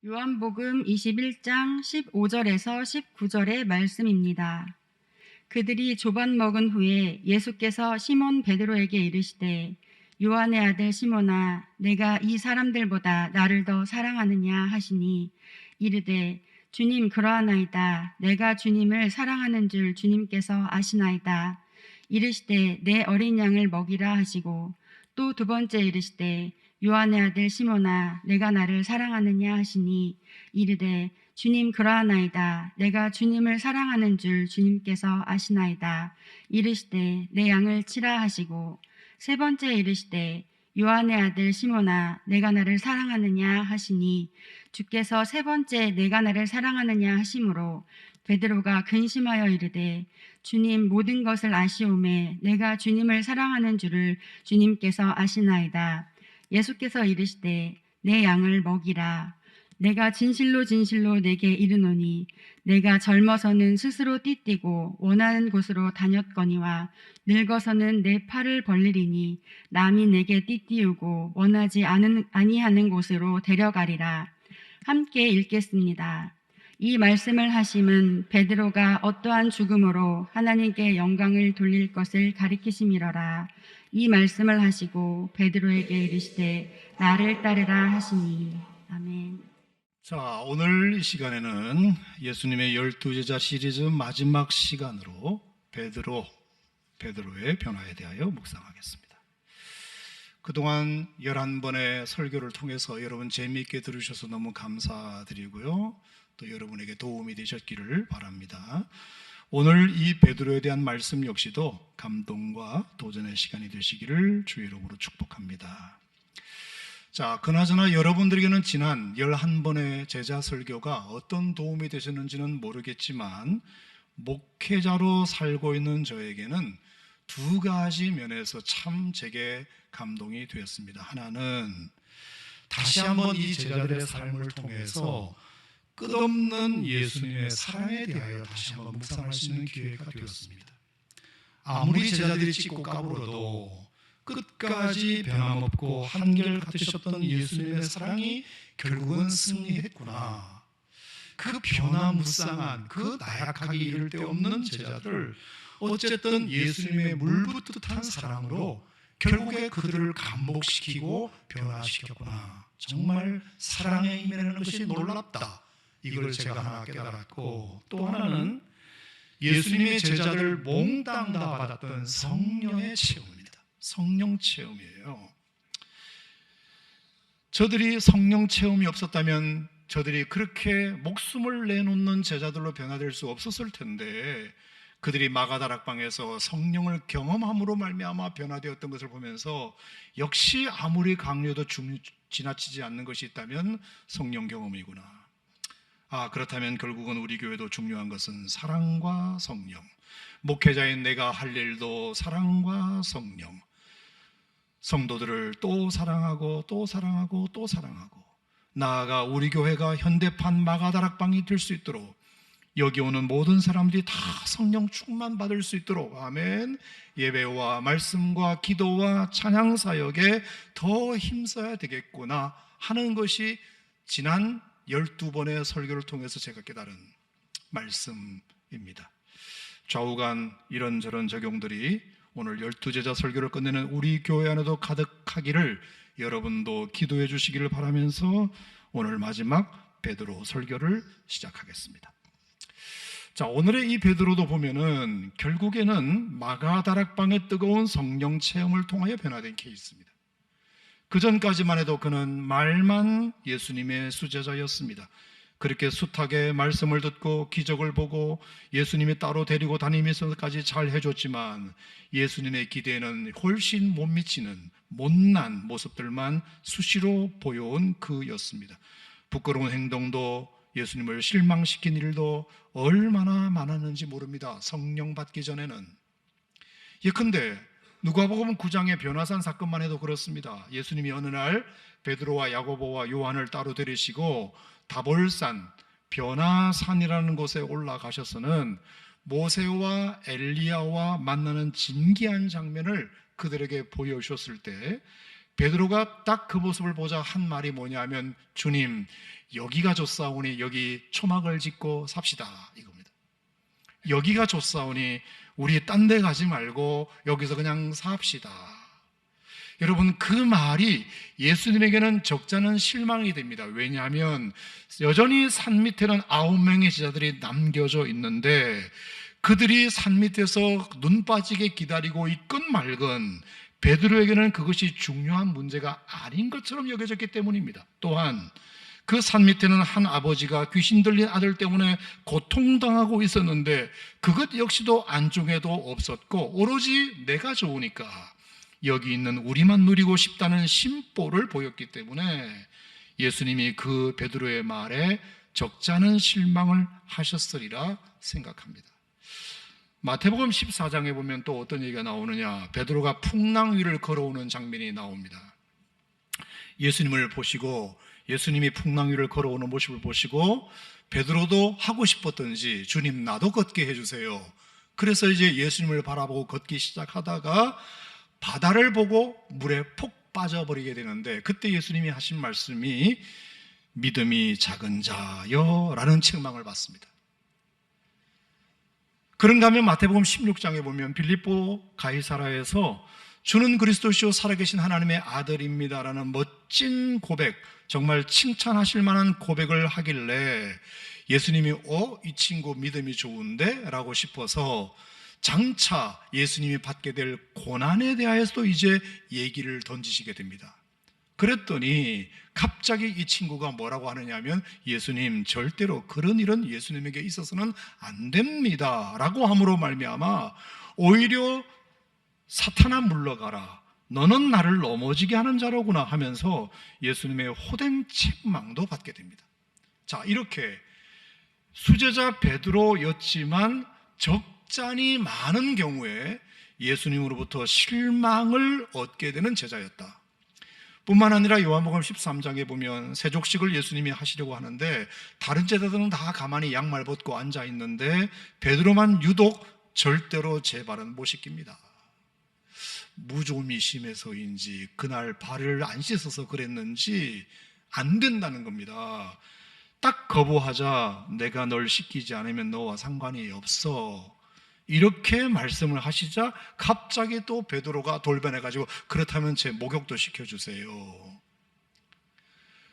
요한복음 21장 15절에서 19절의 말씀입니다. 그들이 조반 먹은 후에 예수께서 시몬 베드로에게 이르시되 요한의 아들 시몬아 내가 이 사람들보다 나를 더 사랑하느냐 하시니 이르되 주님 그러하나이다. 내가 주님을 사랑하는 줄 주님께서 아시나이다. 이르시되 내 어린 양을 먹이라 하시고 또 두 번째 이르시되 요한의 아들 시몬아 내가 나를 사랑하느냐 하시니 이르되 주님 그러하나이다. 내가 주님을 사랑하는 줄 주님께서 아시나이다. 이르시되 내 양을 치라 하시고 세 번째 이르시되 요한의 아들 시몬아 내가 나를 사랑하느냐 하시니 주께서 세 번째 내가 나를 사랑하느냐 하심으로 베드로가 근심하여 이르되 주님 모든 것을 아시오매 내가 주님을 사랑하는 줄을 주님께서 아시나이다. 예수께서 이르시되 내 양을 먹이라. 내가 진실로 진실로 내게 이르노니 내가 젊어서는 스스로 띠띠고 원하는 곳으로 다녔거니와 늙어서는 내 팔을 벌리리니 남이 내게 띠띠우고 원하지 아니하는 곳으로 데려가리라. 함께 읽겠습니다. 이 말씀을 하심은 베드로가 어떠한 죽음으로 하나님께 영광을 돌릴 것을 가리키심이러라. 이 말씀을 하시고 베드로에게 이르시되 나를 따르라 하시니. 아멘. 자, 오늘 이 시간에는 예수님의 12제자 시리즈 마지막 시간으로 베드로의 변화에 대하여 묵상하겠습니다. 그동안 11번의 설교를 통해서 여러분 재미있게 들으셔서 너무 감사드리고요. 또 여러분에게 도움이 되셨기를 바랍니다. 오늘 이 베드로에 대한 말씀 역시도 감동과 도전의 시간이 되시기를 주의 이름으로 축복합니다. 자, 그나저나 여러분들에게는 지난 11번의 제자 설교가 어떤 도움이 되셨는지는 모르겠지만 목회자로 살고 있는 저에게는 두 가지 면에서 참 제게 감동이 되었습니다. 하나는 다시 한번 이 제자들의 삶을 통해서 끝없는 예수님의 사랑에 대하여 다시 한번 묵상할 수 있는 기회가 되었습니다. 아무리 제자들이 찢고 까불어도 끝까지 변함없고 한결같으셨던 예수님의 사랑이 결국은 승리했구나. 그 변화무쌍한 그 나약하기 이를 데 없는 제자들, 어쨌든 예수님의 물붓듯한 사랑으로 결국에 그들을 감복시키고 변화시켰구나. 정말 사랑에 임하는 것이 놀랍다. 이걸 제가 하나 깨달았고, 또 하나는 예수님의 제자들 몽땅 다 받았던 성령의 체험입니다. 성령 체험이에요. 저들이 성령 체험이 없었다면 저들이 그렇게 목숨을 내놓는 제자들로 변화될 수 없었을 텐데, 그들이 마가다락방에서 성령을 경험함으로 말미암아 변화되었던 것을 보면서 역시 아무리 강요도 지나치지 않는 것이 있다면 성령 경험이구나. 그렇다면 결국은 우리 교회도 중요한 것은 사랑과 성령, 목회자인 내가 할 일도 사랑과 성령, 성도들을 또 사랑하고 또 사랑하고 또 사랑하고, 나아가 우리 교회가 현대판 마가다락방이 될 수 있도록, 여기 오는 모든 사람들이 다 성령 충만 받을 수 있도록, 아멘, 예배와 말씀과 기도와 찬양 사역에 더 힘써야 되겠구나 하는 것이 지난 12번의 설교를 통해서 제가 깨달은 말씀입니다. 좌우간 이런저런 적용들이 오늘 12제자 설교를 끝내는 우리 교회 안에도 가득하기를 여러분도 기도해 주시기를 바라면서 오늘 마지막 베드로 설교를 시작하겠습니다. 자, 오늘의 이 베드로도 보면은 결국에는 마가다락방의 뜨거운 성령 체험을 통하여 변화된 케이스입니다. 그 전까지만 해도 그는 말만 예수님의 수제자였습니다. 그렇게 숱하게 말씀을 듣고 기적을 보고 예수님이 따로 데리고 다니면서까지 잘 해줬지만 예수님의 기대에는 훨씬 못 미치는 못난 모습들만 수시로 보여온 그였습니다. 부끄러운 행동도 예수님을 실망시킨 일도 얼마나 많았는지 모릅니다. 성령 받기 전에는. 예컨대 누가복음 9장의 변화산 사건만 해도 그렇습니다. 예수님이 어느 날 베드로와 야고보와 요한을 따로 데리시고 다볼산, 변화산이라는 곳에 올라가셔서는 모세와 엘리야와 만나는 진기한 장면을 그들에게 보여주셨을 때 베드로가 딱 그 모습을 보자 한 말이 뭐냐면, 주님, 여기가 좋사오니 여기 초막을 짓고 삽시다, 이겁니다. 여기가 좋사오니 우리 딴 데 가지 말고 여기서 그냥 삽시다. 여러분, 그 말이 예수님에게는 적잖은 실망이 됩니다. 왜냐하면 여전히 산 밑에는 9명의 제자들이 남겨져 있는데, 그들이 산 밑에서 눈 빠지게 기다리고 있건 말건 베드로에게는 그것이 중요한 문제가 아닌 것처럼 여겨졌기 때문입니다. 또한 그 산 밑에는 한 아버지가 귀신 들린 아들 때문에 고통당하고 있었는데 그것 역시도 안중에도 없었고, 오로지 내가 좋으니까 여기 있는 우리만 누리고 싶다는 심보를 보였기 때문에 예수님이 그 베드로의 말에 적잖은 실망을 하셨으리라 생각합니다. 마태복음 14장에 보면 또 어떤 얘기가 나오느냐, 베드로가 풍랑 위를 걸어오는 장면이 나옵니다. 예수님을 보시고, 예수님이 풍랑 위를 걸어오는 모습을 보시고 베드로도 하고 싶었던지, 주님 나도 걷게 해주세요. 그래서 이제 예수님을 바라보고 걷기 시작하다가 바다를 보고 물에 폭 빠져버리게 되는데, 그때 예수님이 하신 말씀이 믿음이 작은 자여 라는 책망을 받습니다. 그런가 하면 마태복음 16장에 보면 빌립보 가이사라에서 주는 그리스도시요 살아계신 하나님의 아들입니다라는 멋진 고백, 정말 칭찬하실 만한 고백을 하길래 예수님이 이 친구 믿음이 좋은데? 라고 싶어서 장차 예수님이 받게 될 고난에 대하여서도 이제 얘기를 던지시게 됩니다. 그랬더니 갑자기 이 친구가 뭐라고 하느냐면, 예수님, 절대로 그런 일은 예수님에게 있어서는 안 됩니다 라고 함으로 말미암아 오히려 사탄아 물러가라, 너는 나를 넘어지게 하는 자로구나 하면서 예수님의 호된 책망도 받게 됩니다. 자, 이렇게 수제자 베드로였지만 적잖이 많은 경우에 예수님으로부터 실망을 얻게 되는 제자였다. 뿐만 아니라 요한복음 13장에 보면 세족식을 예수님이 하시려고 하는데 다른 제자들은 다 가만히 양말 벗고 앉아 있는데 베드로만 유독 절대로 제 발은 못 씻깁니다. 무좀이 심해서인지 그날 발을 안 씻어서 그랬는지 안 된다는 겁니다. 딱 거부하자, 내가 널 씻기지 않으면 너와 상관이 없어, 이렇게 말씀을 하시자 갑자기 또 베드로가 돌변해가지고, 그렇다면 제 목욕도 시켜주세요.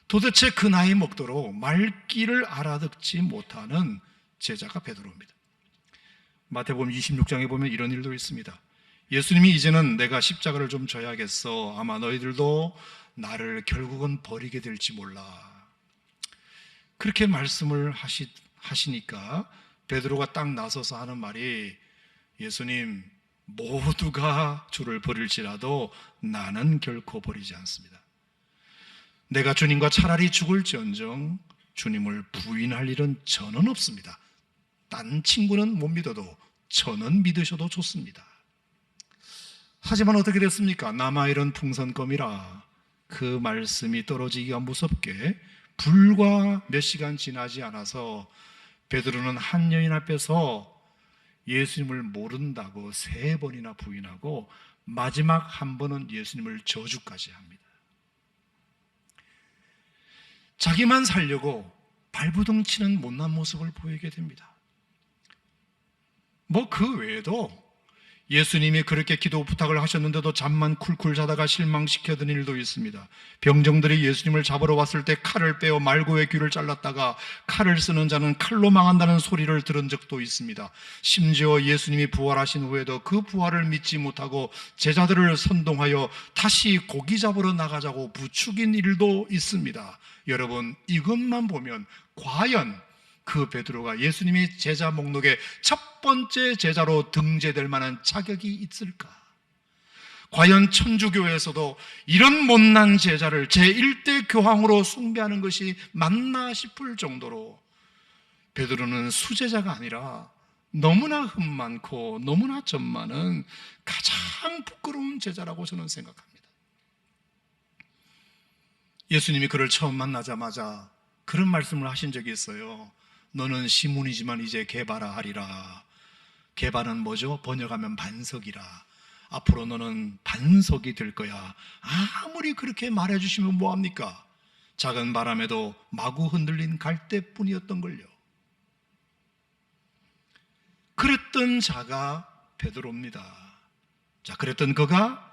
도대체 그 나이 먹도록 말귀를 알아듣지 못하는 제자가 베드로입니다. 마태복음 26장에 보면 이런 일도 있습니다. 예수님이 이제는 내가 십자가를 좀 져야겠어, 아마 너희들도 나를 결국은 버리게 될지 몰라, 그렇게 말씀을 하시니까 베드로가 딱 나서서 하는 말이, 예수님, 모두가 주를 버릴지라도 나는 결코 버리지 않습니다. 내가 주님과 차라리 죽을지언정 주님을 부인할 일은 저는 없습니다. 딴 친구는 못 믿어도 저는 믿으셔도 좋습니다. 하지만 어떻게 됐습니까? 남아이런 풍선껌이라 그 말씀이 떨어지기가 무섭게 불과 몇 시간 지나지 않아서 베드로는 한 여인 앞에서 예수님을 모른다고 3번이나 부인하고 마지막 한 번은 예수님을 저주까지 합니다. 자기만 살려고 발부둥 치는 못난 모습을 보이게 됩니다. 그 외에도 예수님이 그렇게 기도 부탁을 하셨는데도 잠만 쿨쿨 자다가 실망시켜둔 일도 있습니다. 병정들이 예수님을 잡으러 왔을 때 칼을 빼어 말고의 귀를 잘랐다가 칼을 쓰는 자는 칼로 망한다는 소리를 들은 적도 있습니다. 심지어 예수님이 부활하신 후에도 그 부활을 믿지 못하고 제자들을 선동하여 다시 고기 잡으러 나가자고 부추긴 일도 있습니다. 여러분, 이것만 보면 과연 그 베드로가 예수님이 제자 목록에 첫 번째 제자로 등재될 만한 자격이 있을까? 과연 천주교에서도 이런 못난 제자를 제1대 교황으로 숭배하는 것이 맞나 싶을 정도로 베드로는 수제자가 아니라 너무나 흠 많고 너무나 점 많은 가장 부끄러운 제자라고 저는 생각합니다. 예수님이 그를 처음 만나자마자 그런 말씀을 하신 적이 있어요. 너는 시몬이지만 이제 게바라 하리라. 게바는 뭐죠? 번역하면 반석이라. 앞으로 너는 반석이 될 거야. 아무리 그렇게 말해주시면 뭐합니까? 작은 바람에도 마구 흔들린 갈대뿐이었던걸요. 그랬던 자가 베드로입니다. 자, 그랬던 그가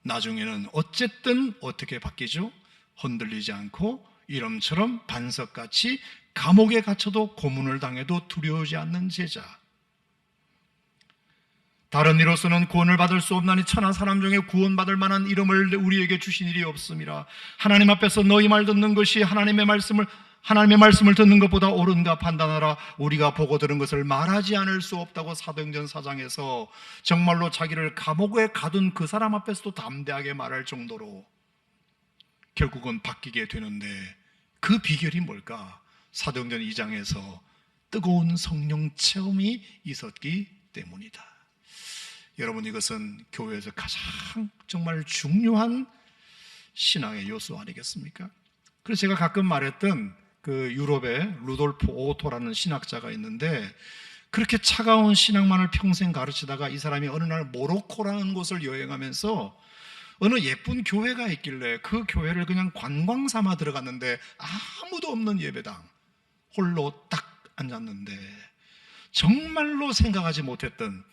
나중에는 어쨌든 어떻게 바뀌죠? 흔들리지 않고 이름처럼 반석같이 감옥에 갇혀도 고문을 당해도 두려워하지 않는 제자. 다른 이로서는 구원을 받을 수 없나니 천하 사람 중에 구원받을 만한 이름을 우리에게 주신 일이 없음이라. 하나님 앞에서 너희 말 듣는 것이 하나님의 말씀을 듣는 것보다 옳은가 판단하라. 우리가 보고 들은 것을 말하지 않을 수 없다고 사도행전 4장에서 정말로 자기를 감옥에 가둔 그 사람 앞에서도 담대하게 말할 정도로 결국은 바뀌게 되는데, 그 비결이 뭘까? 사도행전 2장에서 뜨거운 성령 체험이 있었기 때문이다. 여러분, 이것은 교회에서 가장 정말 중요한 신앙의 요소 아니겠습니까? 그래서 제가 가끔 말했던 그 유럽의 루돌프 오토라는 신학자가 있는데, 그렇게 차가운 신앙만을 평생 가르치다가 이 사람이 어느 날 모로코라는 곳을 여행하면서 어느 예쁜 교회가 있길래 그 교회를 그냥 관광 삼아 들어갔는데 아무도 없는 예배당 홀로 딱 앉았는데, 정말로 생각하지 못했던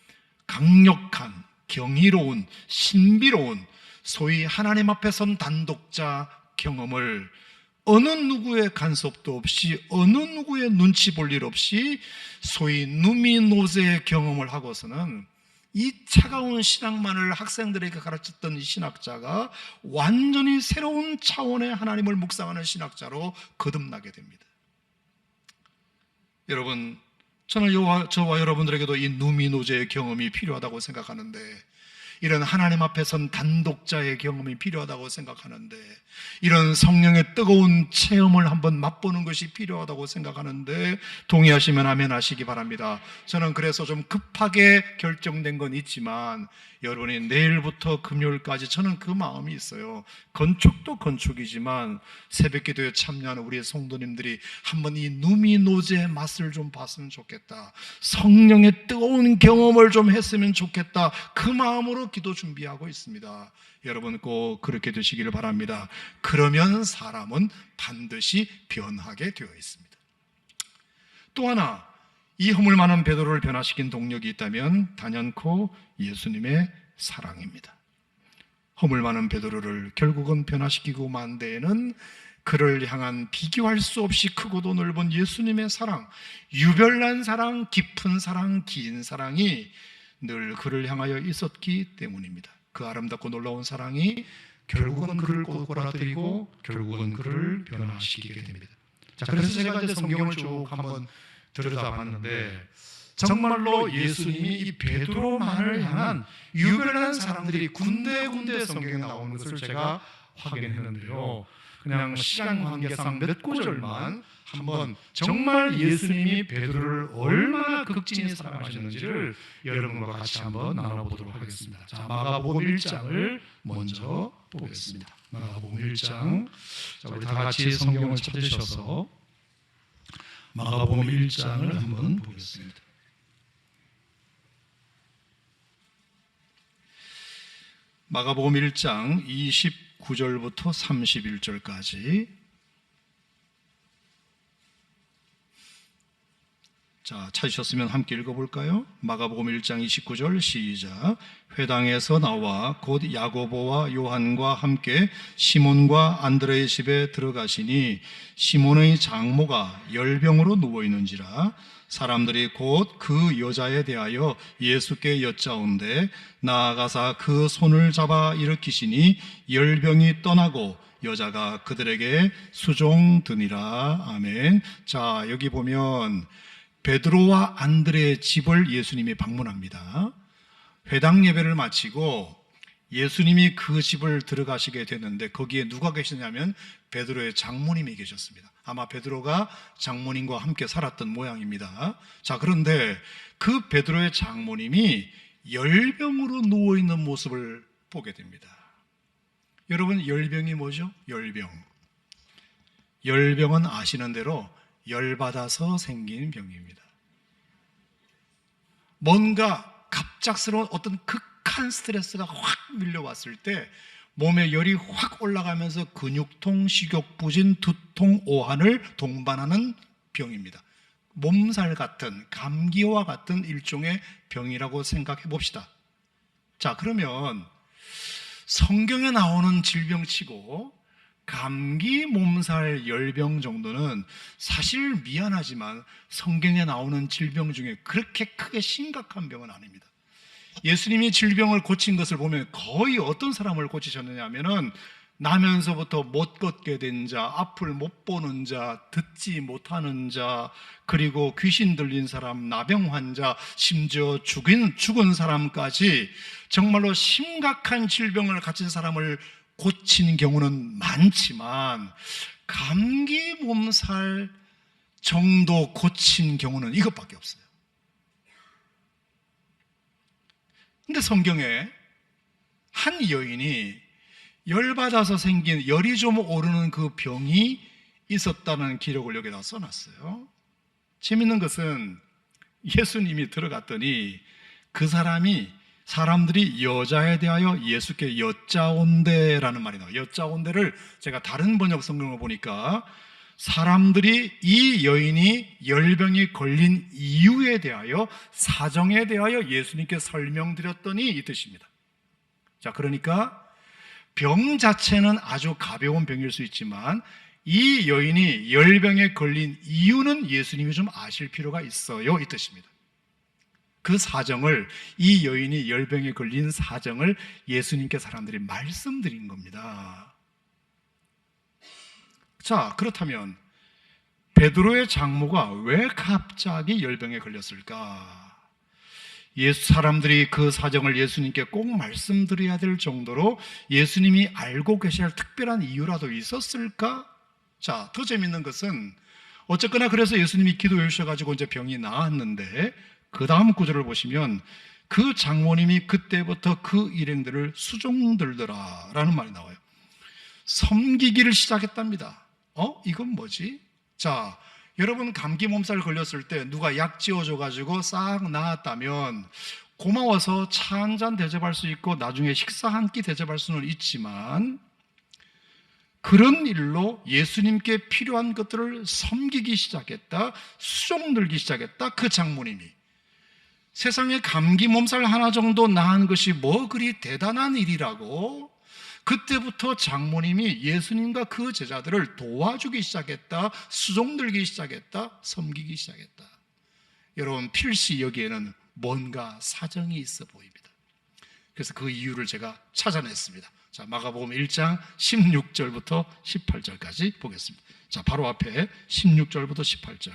강력한, 경이로운, 신비로운 소위 하나님 앞에 선 단독자 경험을 어느 누구의 간섭도 없이, 어느 누구의 눈치 볼 일 없이 소위 누미노제의 경험을 하고서는 이 차가운 신앙만을 학생들에게 가르쳤던 이 신학자가 완전히 새로운 차원의 하나님을 묵상하는 신학자로 거듭나게 됩니다. 여러분, 저는 저와 여러분들에게도 이 누미노제의 경험이 필요하다고 생각하는데, 이런 하나님 앞에 선 단독자의 경험이 필요하다고 생각하는데, 이런 성령의 뜨거운 체험을 한번 맛보는 것이 필요하다고 생각하는데, 동의하시면 아멘 하시기 바랍니다. 저는 그래서 좀 급하게 결정된 건 있지만, 여러분이 내일부터 금요일까지 저는 그 마음이 있어요. 건축도 건축이지만 새벽기도에 참여하는 우리 성도님들이 한번 이 누미노제의 맛을 좀 봤으면 좋겠다, 성령의 뜨거운 경험을 좀 했으면 좋겠다, 그 마음으로 기도 준비하고 있습니다. 여러분 꼭 그렇게 되시기를 바랍니다. 그러면 사람은 반드시 변하게 되어 있습니다. 또 하나, 이 허물 많은 베드로를 변화시킨 동력이 있다면 단연코 예수님의 사랑입니다. 허물 많은 베드로를 결국은 변화시키고 만 데에는 그를 향한 비교할 수 없이 크고도 넓은 예수님의 사랑, 유별난 사랑, 깊은 사랑, 긴 사랑이 늘 그를 향하여 있었기 때문입니다. 그 아름답고 놀라운 사랑이 결국은 그를 꼬꾸라뜨리고 결국은 그를 변화시키게 됩니다. 자, 그래서 제가 이제 성경을 쭉 한번 들여다봤는데, 정말로 예수님이 이 베드로만을 향한 유별난 사람들이 군데군데 성경에 나오는 것을 제가 확인했는데요. 그냥 시간 관계상 몇 구절만 한번 정말 예수님이 베드로를 얼마나 극진히 사랑하셨는지를 여러분과 같이 한번 나눠보도록 하겠습니다. 자, 마가복음 1장을 먼저 보겠습니다. 마가복음 1장. 자, 우리 다 같이 성경을 찾으셔서 마가복음 1장을 한번 보겠습니다. 마가복음 1장 29절부터 31절까지. 자, 찾으셨으면 함께 읽어볼까요? 마가복음 1장 29절 시작. 회당에서 나와 곧 야고보와 요한과 함께 시몬과 안드레의 집에 들어가시니 시몬의 장모가 열병으로 누워있는지라. 사람들이 곧 그 여자에 대하여 예수께 여짜온데 나아가사 그 손을 잡아 일으키시니 열병이 떠나고 여자가 그들에게 수종드니라. 아멘. 자, 여기 보면 베드로와 안드레의 집을 예수님이 방문합니다. 회당 예배를 마치고 예수님이 그 집을 들어가시게 됐는데, 거기에 누가 계시냐면 베드로의 장모님이 계셨습니다. 아마 베드로가 장모님과 함께 살았던 모양입니다. 자, 그런데 그 베드로의 장모님이 열병으로 누워있는 모습을 보게 됩니다. 여러분, 열병이 뭐죠? 열병은 아시는 대로 열받아서 생긴 병입니다. 뭔가 갑작스러운 어떤 극한 심각한 스트레스가 확 밀려왔을 때 몸에 열이 확 올라가면서 근육통, 식욕부진, 두통, 오한을 동반하는 병입니다. 몸살 같은, 감기와 같은 일종의 병이라고 생각해 봅시다. 자, 그러면 성경에 나오는 질병치고 감기, 몸살, 열병 정도는 사실 미안하지만 성경에 나오는 질병 중에 그렇게 크게 심각한 병은 아닙니다. 예수님이 질병을 고친 것을 보면 거의 어떤 사람을 고치셨느냐 하면은 나면서부터 못 걷게 된 자, 앞을 못 보는 자, 듣지 못하는 자, 그리고 귀신 들린 사람, 나병 환자, 심지어 죽은 사람까지 정말로 심각한 질병을 가진 사람을 고친 경우는 많지만 감기, 몸살 정도 고친 경우는 이것밖에 없어요. 근데 성경에 한 여인이 열받아서 생긴 열이 좀 오르는 그 병이 있었다는 기록을 여기다 써놨어요. 재밌는 것은 예수님이 들어갔더니 그 사람들이 여자에 대하여 예수께 여짜온대라는 말이 나와요. 여짜온대를 제가 다른 번역 성경을 보니까 사람들이 이 여인이 열병이 걸린 이유에 대하여, 사정에 대하여 예수님께 설명드렸더니 이 뜻입니다. 자, 그러니까 병 자체는 아주 가벼운 병일 수 있지만 이 여인이 열병에 걸린 이유는 예수님이 좀 아실 필요가 있어요, 이 뜻입니다. 그 사정을, 이 여인이 열병에 걸린 사정을 예수님께 사람들이 말씀드린 겁니다. 자, 그렇다면 베드로의 장모가 왜 갑자기 열병에 걸렸을까? 사람들이 그 사정을 예수님께 꼭 말씀드려야 될 정도로 예수님이 알고 계셔야 할 특별한 이유라도 있었을까? 자, 더 재밌는 것은 어쨌거나 그래서 예수님이 기도해 주셔가지고 이제 병이 나았는데 그 다음 구절을 보시면 그 장모님이 그때부터 그 일행들을 수종들더라 라는 말이 나와요. 섬기기를 시작했답니다. 이건 뭐지? 자, 여러분 감기 몸살 걸렸을 때 누가 약 지어줘가지고 싹 나았다면 고마워서 차 한 잔 대접할 수 있고 나중에 식사 한 끼 대접할 수는 있지만 그런 일로 예수님께 필요한 것들을 섬기기 시작했다, 수종들기 시작했다, 그 장모님이. 세상에 감기 몸살 하나 정도 나은 것이 뭐 그리 대단한 일이라고 그때부터 장모님이 예수님과 그 제자들을 도와주기 시작했다, 수종들기 시작했다, 섬기기 시작했다. 여러분, 필시 여기에는 뭔가 사정이 있어 보입니다. 그래서 그 이유를 제가 찾아냈습니다. 자, 마가복음 1장 16절부터 18절까지 보겠습니다. 자, 바로 앞에 16절부터 18절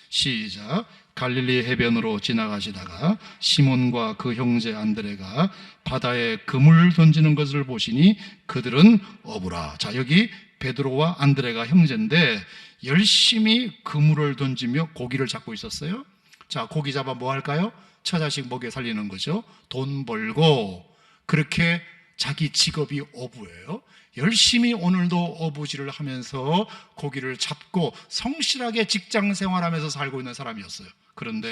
시작. 갈릴리 해변으로 지나가시다가 시몬과 그 형제 안드레가 바다에 그물 던지는 것을 보시니 그들은 어부라. 자, 여기 베드로와 안드레가 형제인데 열심히 그물을 던지며 고기를 잡고 있었어요. 자, 고기 잡아 뭐 할까요? 처자식 먹여 살리는 거죠. 돈 벌고. 그렇게 자기 직업이 어부예요. 열심히 오늘도 어부질을 하면서 고기를 잡고 성실하게 직장 생활하면서 살고 있는 사람이었어요. 그런데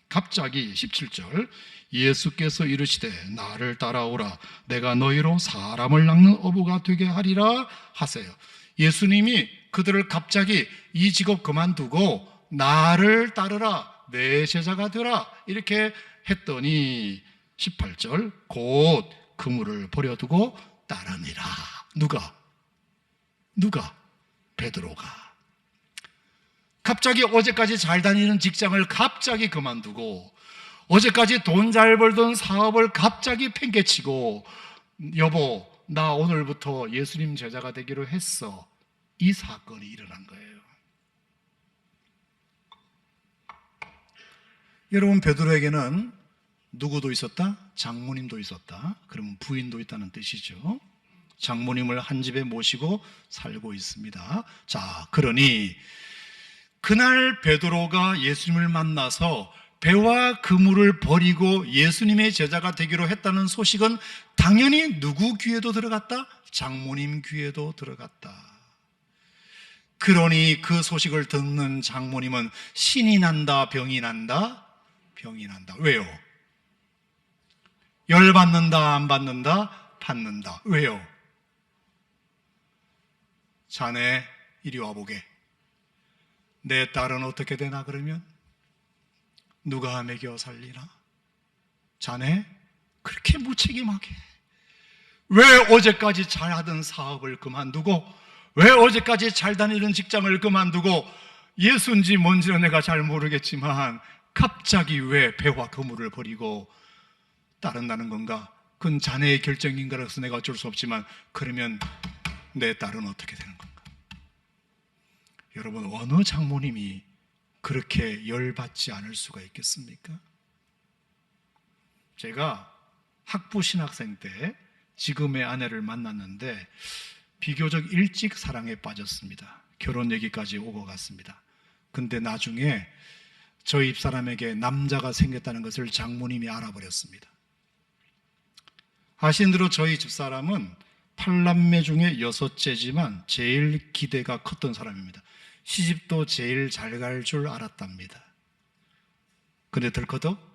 갑자기 17절 예수께서 이르시되 나를 따라오라 내가 너희로 사람을 낚는 어부가 되게 하리라 하세요. 예수님이 그들을 갑자기 이 직업 그만두고 나를 따르라 내 제자가 되라 이렇게 했더니 18절 곧 그물을 버려두고 따르니라. 누가? 베드로가. 갑자기 어제까지 잘 다니는 직장을 갑자기 그만두고 어제까지 돈 잘 벌던 사업을 갑자기 팽개치고 여보, 나 오늘부터 예수님 제자가 되기로 했어. 이 사건이 일어난 거예요. 여러분, 베드로에게는 누구도 있었다? 장모님도 있었다. 그러면 부인도 있다는 뜻이죠. 장모님을 한 집에 모시고 살고 있습니다. 자, 그러니 그날 베드로가 예수님을 만나서 배와 그물을 버리고 예수님의 제자가 되기로 했다는 소식은 당연히 누구 귀에도 들어갔다? 장모님 귀에도 들어갔다. 그러니 그 소식을 듣는 장모님은 신이 난다, 병이 난다? 병이 난다. 왜요? 열 받는다, 안 받는다? 받는다. 왜요? 자네 이리 와보게. 내 딸은 어떻게 되나 그러면? 누가 먹여 살리나? 자네 그렇게 무책임하게 왜 어제까지 잘하던 사업을 그만두고, 왜 어제까지 잘 다니던 직장을 그만두고, 예수인지 뭔지는 내가 잘 모르겠지만 갑자기 왜 배와 그물을 버리고 따른다는 건가? 그건 자네의 결정인 거라서 내가 어쩔 수 없지만, 그러면 내 딸은 어떻게 되는 건가? 여러분, 어느 장모님이 그렇게 열받지 않을 수가 있겠습니까? 제가 학부 신학생 때 지금의 아내를 만났는데 비교적 일찍 사랑에 빠졌습니다. 결혼 얘기까지 오고 갔습니다. 근데 나중에 저희 집사람에게 남자가 생겼다는 것을 장모님이 알아버렸습니다. 아시는 대로 저희 집사람은 8남매 중에 6째지만 제일 기대가 컸던 사람입니다. 시집도 제일 잘 갈 줄 알았답니다. 근데 덜커덕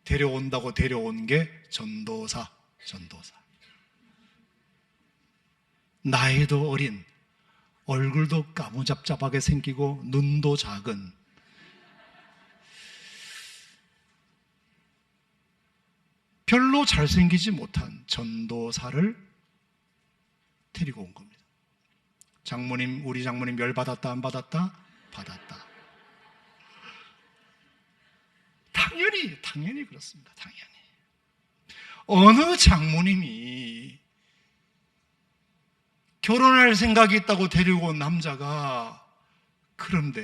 데려온다고 데려온 게 전도사. 나이도 어린, 얼굴도 까무잡잡하게 생기고 눈도 작은, 별로 잘생기지 못한 전도사를 데리고 온 겁니다. 장모님, 우리 장모님 열받았다, 안 받았다? 받았다. 당연히 그렇습니다. 당연히. 어느 장모님이 결혼할 생각이 있다고 데리고 온 남자가 그런데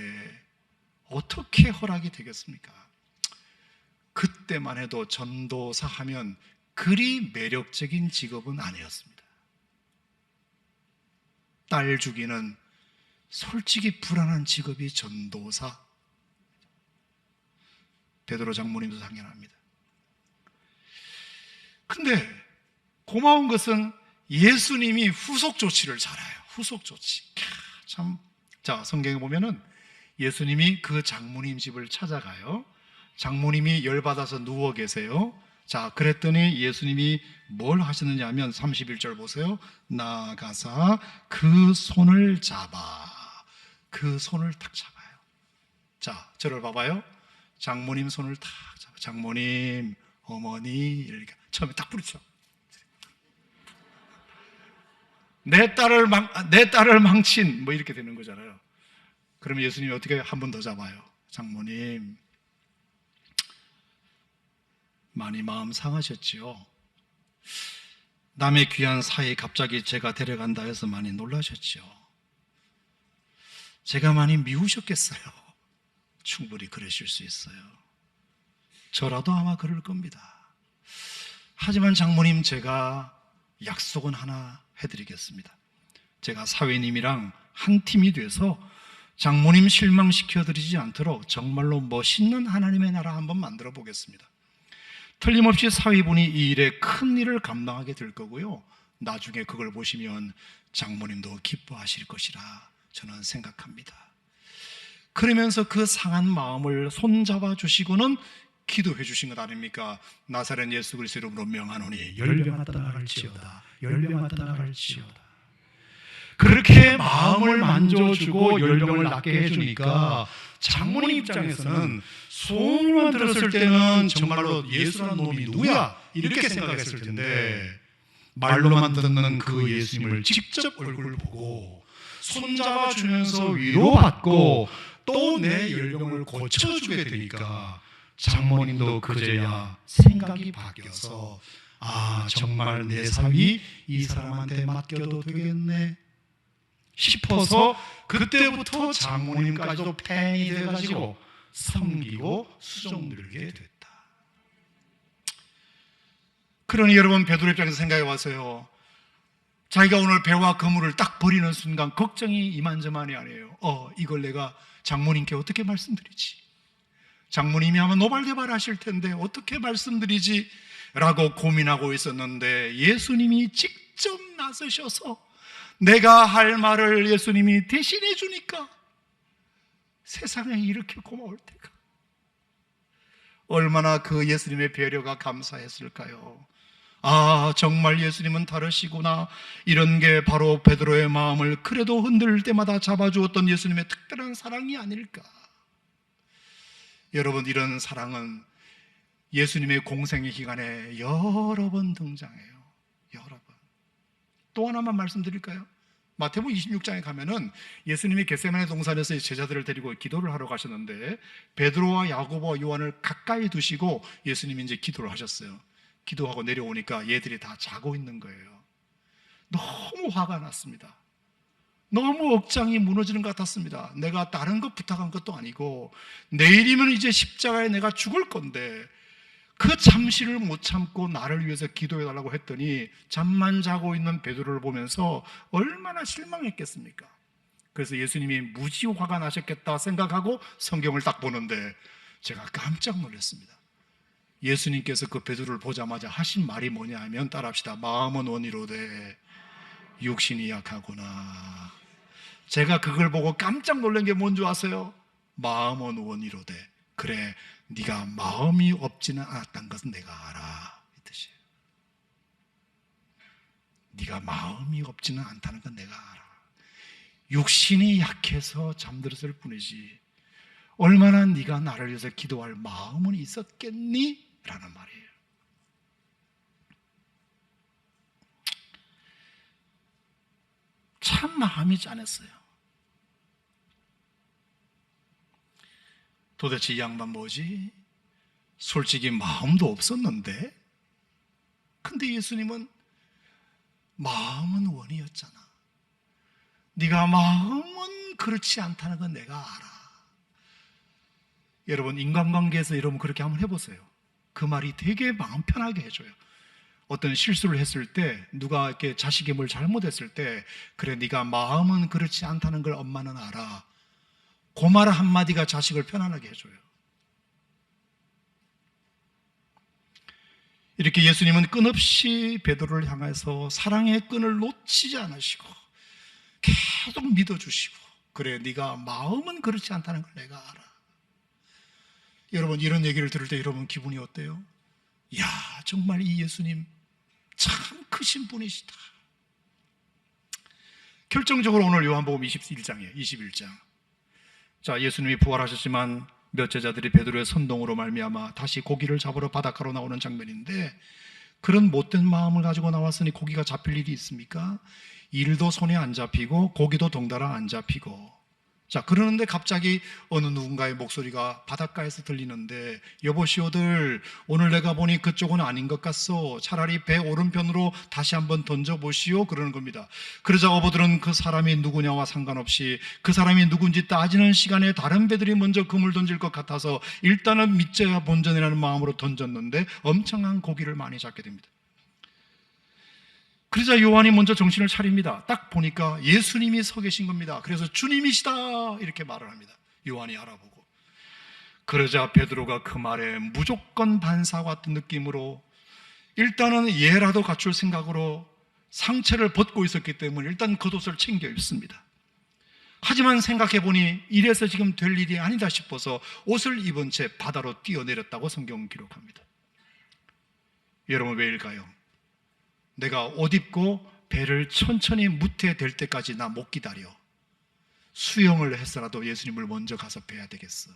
어떻게 허락이 되겠습니까? 그때만 해도 전도사 하면 그리 매력적인 직업은 아니었습니다. 딸 주기는 솔직히 불안한 직업이 전도사. 베드로 장모님도 당연합니다. 근데 고마운 것은 예수님이 후속 조치를 잘해요. 후속 조치. 참. 자, 성경에 보면은 예수님이 그 장모님 집을 찾아가요. 장모님이 열받아서 누워 계세요. 자, 그랬더니 예수님이 뭘 하셨느냐 하면 31절 보세요. 나가사 그 손을 잡아. 그 손을 탁 잡아요. 자, 저를 봐봐요. 장모님 손을 탁 잡아. 장모님, 어머니, 이렇게 처음에 딱 부르죠. 내 딸을 망친, 뭐 이렇게 되는 거잖아요. 그러면 예수님이 어떻게 한 번 더 잡아요. 장모님, 많이 마음 상하셨지요? 남의 귀한 사이 갑자기 제가 데려간다 해서 많이 놀라셨지요? 제가 많이 미우셨겠어요? 충분히 그러실 수 있어요. 저라도 아마 그럴 겁니다. 하지만 장모님, 제가 약속은 하나 해드리겠습니다. 제가 사회님이랑 한 팀이 돼서 장모님 실망시켜드리지 않도록 정말로 멋있는 하나님의 나라 한번 만들어 보겠습니다. 틀림없이 사위분이 이 일에 큰 일을 감당하게 될 거고요. 나중에 그걸 보시면 장모님도 기뻐하실 것이라 저는 생각합니다. 그러면서 그 상한 마음을 손잡아 주시고는 기도해 주신 것 아닙니까? 나사렛 예수 그리스도 이름으로 명하노니 열병아 떠나갈지어다. 열병아 떠나갈지어다. 그렇게 마음을 만져주고 열병을 낫게 해주니까 장모님 입장에서는 소문만 들었을 때는 정말로 예수라는 놈이 누구야? 이렇게 생각했을 텐데 말로만 듣는 그 예수님을 직접 얼굴 보고 손잡아주면서 위로받고 또 내 열병을 고쳐주게 되니까 장모님도 그제야 생각이 바뀌어서 아, 정말 내 삶이 이 사람한테 맡겨도 되겠네 싶어서 그때부터 장모님까지도 팬이 돼가지고 섬기고 수종들게 됐다. 그러니 여러분, 베드로 입장에서 생각해 보세요. 자기가 오늘 배와 그물을 딱 버리는 순간 걱정이 이만저만이 아니에요. 이걸 내가 장모님께 어떻게 말씀드리지? 장모님이 아마 노발대발 하실 텐데 어떻게 말씀드리지? 라고 고민하고 있었는데 예수님이 직접 나서셔서 내가 할 말을 예수님이 대신해 주니까 세상에 이렇게 고마울 때가 얼마나 그 예수님의 배려가 감사했을까요? 아, 정말 예수님은 다르시구나. 이런 게 바로 베드로의 마음을 그래도 흔들 때마다 잡아주었던 예수님의 특별한 사랑이 아닐까. 여러분, 이런 사랑은 예수님의 공생의 기간에 여러 번 등장해요. 여러 번. 또 하나만 말씀드릴까요? 마태복음 26장에 가면은 예수님이 겟세마네 동산에서 제자들을 데리고 기도를 하러 가셨는데 베드로와 야고보와 요한을 가까이 두시고 예수님이 이제 기도를 하셨어요. 기도하고 내려오니까 얘들이 다 자고 있는 거예요. 너무 화가 났습니다. 너무 억장이 무너지는 것 같았습니다. 내가 다른 것 부탁한 것도 아니고 내일이면 이제 십자가에 내가 죽을 건데 그 잠시를 못 참고 나를 위해서 기도해달라고 했더니 잠만 자고 있는 베드로를 보면서 얼마나 실망했겠습니까? 그래서 예수님이 무지 화가 나셨겠다 생각하고 성경을 딱 보는데 제가 깜짝 놀랐습니다. 예수님께서 그 베드로를 보자마자 하신 말이 뭐냐 하면, 따라합시다. 마음은 원이로되 육신이 약하구나. 제가 그걸 보고 깜짝 놀란 게 뭔지 아세요? 마음은 원이로되, 그래 네가 마음이 없지는 않았다는 것은 내가 알아, 이 뜻이에요. 네가 마음이 없지는 않다는 건 내가 알아. 육신이 약해서 잠들었을 뿐이지 얼마나 네가 나를 위해서 기도할 마음은 있었겠니? 라는 말이에요. 참 마음이 짠했어요. 도대체 이 양반 뭐지? 솔직히 마음도 없었는데, 근데 예수님은 마음은 원이었잖아. 네가 마음은 그렇지 않다는 건 내가 알아. 여러분, 인간관계에서 여러분 그렇게 한번 해보세요. 그 말이 되게 마음 편하게 해줘요. 어떤 실수를 했을 때, 누가 이렇게 자식이 뭘 잘못했을 때, 그래 네가 마음은 그렇지 않다는 걸 엄마는 알아. 그 말 한마디가 자식을 편안하게 해줘요. 이렇게 예수님은 끊없이 베드로를 향해서 사랑의 끈을 놓치지 않으시고 계속 믿어주시고, 그래 네가 마음은 그렇지 않다는 걸 내가 알아. 여러분, 이런 얘기를 들을 때 여러분 기분이 어때요? 이야, 정말 이 예수님 참 크신 분이시다. 결정적으로 오늘 요한복음 21장이에요. 21장. 자, 예수님이 부활하셨지만 몇 제자들이 베드로의 선동으로 말미암아 다시 고기를 잡으러 바닷가로 나오는 장면인데, 그런 못된 마음을 가지고 나왔으니 고기가 잡힐 일이 있습니까? 일도 손에 안 잡히고 고기도 덩달아 안 잡히고. 자, 그러는데 갑자기 어느 누군가의 목소리가 바닷가에서 들리는데, 여보시오들, 오늘 내가 보니 그쪽은 아닌 것 같소. 차라리 배 오른편으로 다시 한번 던져보시오. 그러는 겁니다. 그러자 어부들은 그 사람이 누구냐와 상관없이 그 사람이 누군지 따지는 시간에 다른 배들이 먼저 그물 던질 것 같아서 일단은 믿져야 본전이라는 마음으로 던졌는데 엄청난 고기를 많이 잡게 됩니다. 그러자 요한이 먼저 정신을 차립니다. 딱 보니까 예수님이 서 계신 겁니다. 그래서 주님이시다 이렇게 말을 합니다. 요한이 알아보고. 그러자 베드로가 그 말에 무조건 반사와 같은 느낌으로, 일단은 얘라도 갖출 생각으로 상체를 벗고 있었기 때문에 일단 겉옷을 챙겨 입습니다. 하지만 생각해보니 이래서 지금 될 일이 아니다 싶어서 옷을 입은 채 바다로 뛰어내렸다고 성경은 기록합니다. 여러분, 왜일까요? 내가 옷 입고 배를 천천히 무태될 때까지 나 못 기다려. 수영을 해서라도 예수님을 먼저 가서 뵈야 되겠어.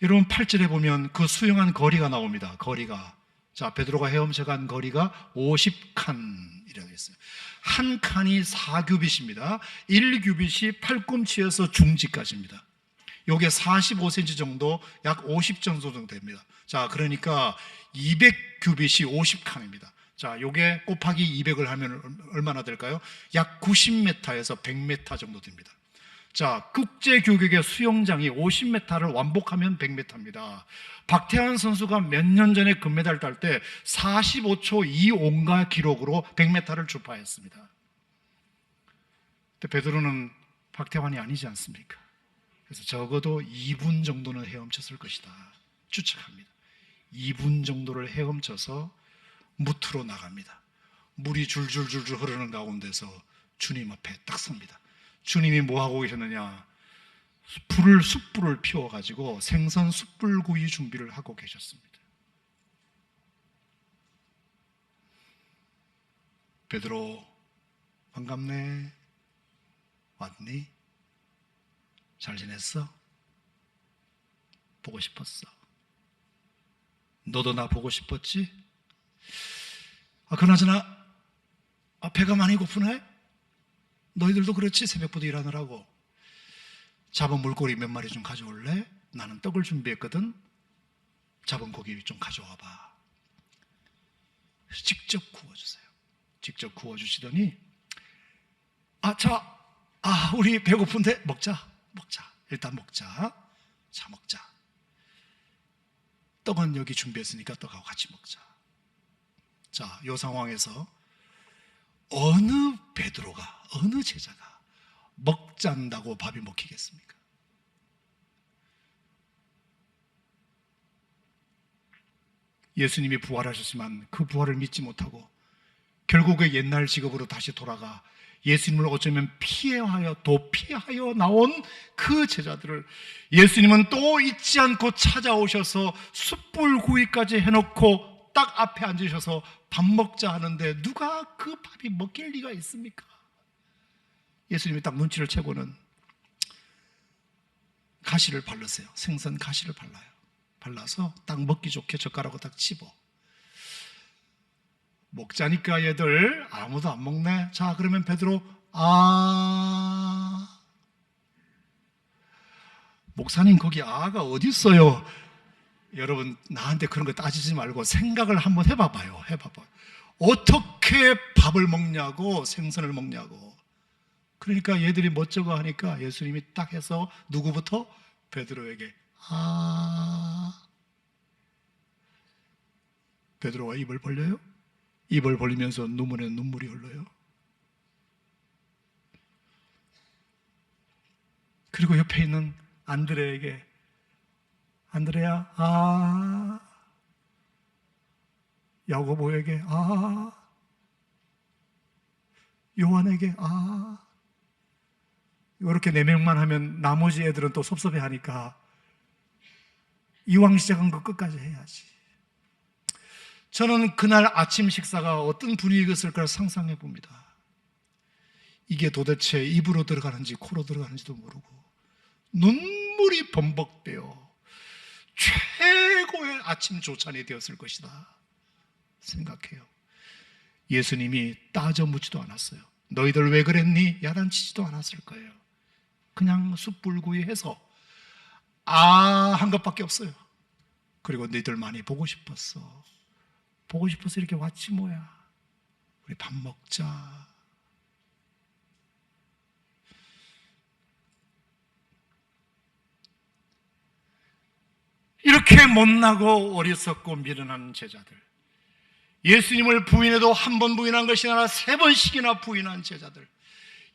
여러분, 8절에 보면 그 수영한 거리가 나옵니다. 거리가, 자, 베드로가 헤엄쳐 간 거리가 50칸이라고 했어요. 한 칸이 4규빗입니다. 1규빗이 팔꿈치에서 중지까지입니다. 요게 45cm 정도, 약 50정 정도 됩니다. 자, 그러니까 200규빗이 50칸입니다. 자, 요게 곱하기 200을 하면 얼마나 될까요? 약 90m에서 100m 정도 됩니다. 자, 국제 규격의 수영장이 50m를 완복하면 100m입니다. 박태환 선수가 몇 년 전에 금메달 딸 때 45초 25가 기록으로 100m를 주파했습니다. 근데 베드로는 박태환이 아니지 않습니까? 그래서 적어도 2분 정도는 헤엄쳤을 것이다 추측합니다. 2분 정도를 헤엄쳐서 무트로 나갑니다. 물이 줄줄줄줄 흐르는 가운데서 주님 앞에 딱 섭니다. 주님이 뭐 하고 계셨느냐? 숯불을 피워가지고 생선 숯불구이 준비를 하고 계셨습니다. 베드로, 반갑네. 왔니? 잘 지냈어? 보고 싶었어. 너도 나 보고 싶었지? 그나저나 배가 많이 고프네? 너희들도 그렇지? 새벽부터 일하느라고. 잡은 물고기 몇 마리 좀 가져올래? 나는 떡을 준비했거든. 잡은 고기 좀 가져와봐. 직접 구워주세요. 직접 구워주시더니 우리 배고픈데 먹자. 일단 먹자. 자, 먹자. 떡은 여기 준비했으니까 떡하고 같이 먹자. 자, 이 상황에서 어느 베드로가, 어느 제자가 먹잔다고 밥이 먹히겠습니까? 예수님이 부활하셨지만 그 부활을 믿지 못하고 결국에 옛날 직업으로 다시 돌아가 예수님을 어쩌면 도피하여 나온 그 제자들을 예수님은 또 잊지 않고 찾아오셔서 숯불구이까지 해놓고 딱 앞에 앉으셔서 밥 먹자 하는데 누가 그 밥이 먹힐 리가 있습니까? 예수님이 딱 눈치를 채고는 가시를 발랐어요. 생선 가시를 발라서 딱 먹기 좋게 젓가락으로 딱 집어. 먹자니까 얘들 아무도 안 먹네. 자, 그러면 베드로 목사님 거기 아가 어디 있어요? 여러분 나한테 그런 거 따지지 말고 생각을 한번 해봐봐요. 어떻게 밥을 먹냐고, 생선을 먹냐고. 그러니까 얘들이 멋쩍어 하니까 예수님이 딱 해서 누구부터? 베드로에게 베드로가 입을 벌려요? 입을 벌리면서 눈물에 눈물이 흘러요. 그리고 옆에 있는 안드레에게 안드레야 야고보에게 요한에게 이렇게 4명만 하면 나머지 애들은 또 섭섭해하니까 이왕 시작한 거 끝까지 해야지. 저는 그날 아침 식사가 어떤 분위기였을까 상상해 봅니다. 이게 도대체 입으로 들어가는지 코로 들어가는지도 모르고 눈물이 범벅되어 최고의 아침 조찬이 되었을 것이다 생각해요. 예수님이 따져 묻지도 않았어요. 너희들 왜 그랬니? 야단치지도 않았을 거예요. 그냥 숯불구이 해서 한 것밖에 없어요. 그리고 너희들 많이 보고 싶었어 이렇게 왔지 뭐야. 우리 밥 먹자. 이렇게 못나고 어리석고 미련한 제자들, 예수님을 부인해도 한 번 부인한 것이 아니라 3번씩이나 부인한 제자들,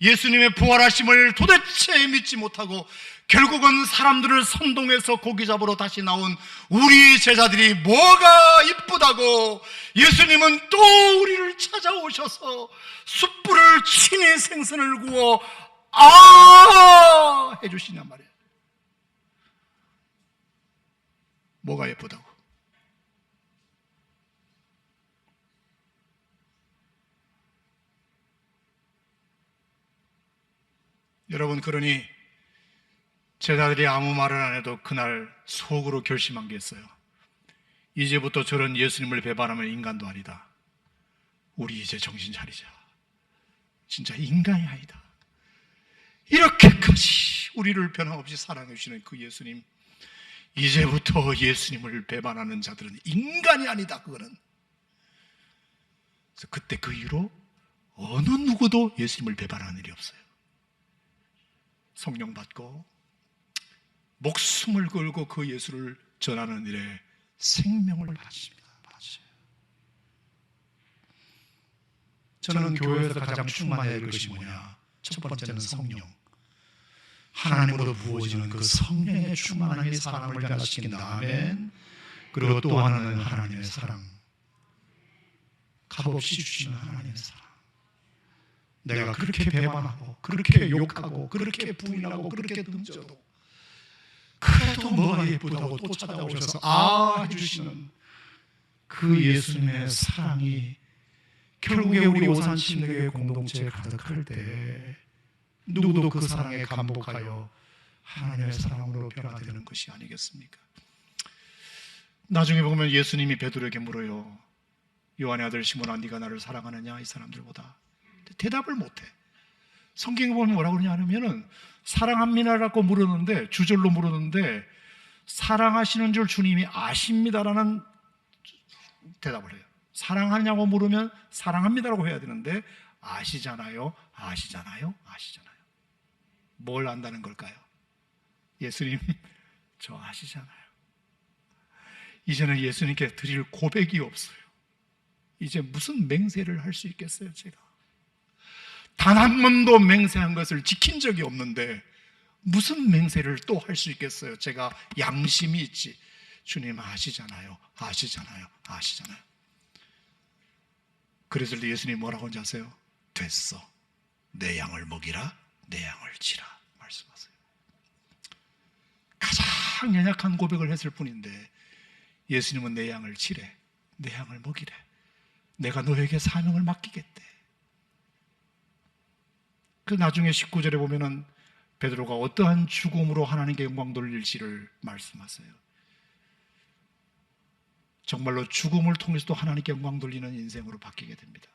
예수님의 부활하심을 도대체 믿지 못하고 결국은 사람들을 선동해서 고기 잡으러 다시 나온 우리 제자들이 뭐가 이쁘다고 예수님은 또 우리를 찾아오셔서 숯불을 친히 생선을 구워 해주시냔 말이에요. 뭐가 예쁘다고? 여러분, 그러니 제자들이 아무 말을 안 해도 그날 속으로 결심한 게 있어요. 이제부터 저런 예수님을 배반하면 인간도 아니다. 우리 이제 정신 차리자. 진짜 인간이 아니다. 이렇게까지 우리를 변함없이 사랑해 주시는 그 예수님, 이제부터 예수님을 배반하는 자들은 인간이 아니다. 그거는. 그래서 그때 그 이후로 어느 누구도 예수님을 배반하는 일이 없어요. 성령 받고 목숨을 걸고 그 예수를 전하는 일에 생명을 바칩니다. 저는 교회에서 가장 충만해야 할 것이 뭐냐? 첫 번째는 성령. 하나님으로 부어지는 그 성령의 충만함이 사람을 변화시킨다. 아멘. 그리고 또 하나는 하나님의 사랑. 값없이 주시는 하나님의 사랑. 내가 그렇게 배반하고 그렇게 욕하고 그렇게 부인하고 그렇게 등져도 그래도 뭐가 예쁘다고 또 찾아오셔서 해주시는 그 예수님의 사랑이 결국에 우리 오산 침례교회 공동체에 가득할 때 누구도 그 사랑에 감복하여 하나님의 사랑으로 변화되는 것이 아니겠습니까? 나중에 보면 예수님이 베드로에게 물어요. 요한의 아들 시몬아, 네가 나를 사랑하느냐? 이 사람들보다. 대답을 못해. 성경에 보면 뭐라고 그러냐 하면은 사랑합니다라고 물었는데, 주절로 물었는데 사랑하시는 줄 주님이 아십니다라는 대답을 해요. 사랑하냐고 물으면 사랑합니다라고 해야 되는데 아시잖아요, 아시잖아요, 아시잖아요. 뭘 안다는 걸까요? 예수님, 저 아시잖아요. 이제는 예수님께 드릴 고백이 없어요. 이제 무슨 맹세를 할 수 있겠어요, 제가? 단 한 번도 맹세한 것을 지킨 적이 없는데 무슨 맹세를 또 할 수 있겠어요? 제가 양심이 있지. 주님 아시잖아요, 아시잖아요, 아시잖아요. 그래서 예수님이 뭐라고 하는지 아세요? 됐어, 내 양을 먹이라, 내 양을 치라 말씀하세요. 가장 연약한 고백을 했을 뿐인데 예수님은 내 양을 치래, 내 양을 먹이래, 내가 너에게 사명을 맡기겠대. 그 나중에 19절에 보면은 베드로가 어떠한 죽음으로 하나님께 영광 돌릴지를 말씀하세요. 정말로 죽음을 통해서도 하나님께 영광 돌리는 인생으로 바뀌게 됩니다.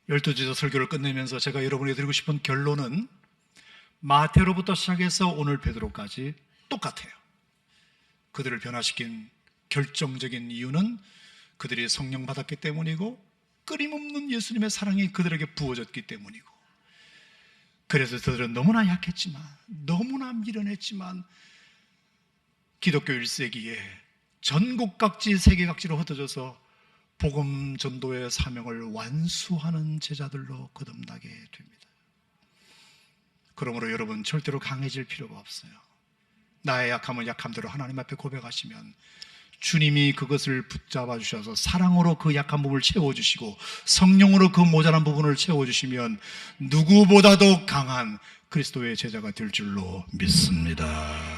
12제자 설교를 끝내면서 제가 여러분에게 드리고 싶은 결론은 마태로부터 시작해서 오늘 베드로까지 똑같아요. 그들을 변화시킨 결정적인 이유는 그들이 성령 받았기 때문이고 끊임없는 예수님의 사랑이 그들에게 부어졌기 때문이고, 그래서 그들은 너무나 약했지만, 너무나 미련했지만 기독교 1세기에 전국 각지, 세계 각지로 흩어져서 복음 전도의 사명을 완수하는 제자들로 거듭나게 됩니다. 그러므로 여러분, 절대로 강해질 필요가 없어요. 나의 약함은 약함대로 하나님 앞에 고백하시면 주님이 그것을 붙잡아 주셔서 사랑으로 그 약한 부분을 채워주시고 성령으로 그 모자란 부분을 채워주시면 누구보다도 강한 그리스도의 제자가 될 줄로 믿습니다.